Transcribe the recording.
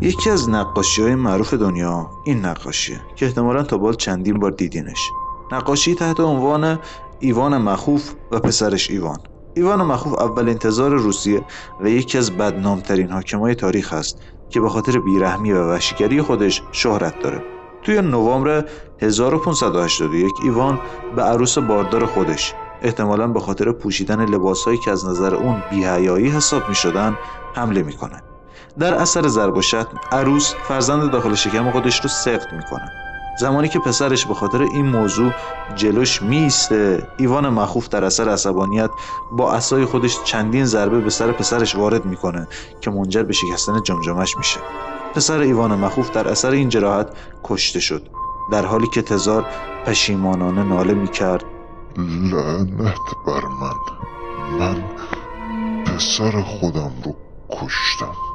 یکی از نقاشی‌های معروف دنیا این نقاشیه که احتمالاً تا بال چندین بار دیدینش. نقاشی تحت عنوان ایوان مخوف و پسرش ایوان. ایوان مخوف اولین تزار روسیه و یکی از بدنامترین حاکمای تاریخ است که به خاطر بیرحمی و وحشیگری خودش شهرت داره. توی نوامبر 1581 ایوان به عروس باردار خودش، احتمالاً به خاطر پوشیدن لباسهایی که از نظر اون بی‌حیایی حساب می‌شدن، حمله میکنه. در اثر ضرب و شتم عروس فرزند داخل شکم خودش رو سقط میکنه. زمانی که پسرش به خاطر این موضوع جلوش میسته، ایوان مخوف در اثر عصبانیت با عصای خودش چندین ضربه به سر پسرش وارد میکنه که منجر به شکستن جمجمش میشه. پسر ایوان مخوف در اثر این جراحت کشته شد، در حالی که تزار پشیمانانه ناله میکرد: لعنت بر من پسر خودم رو کشتم.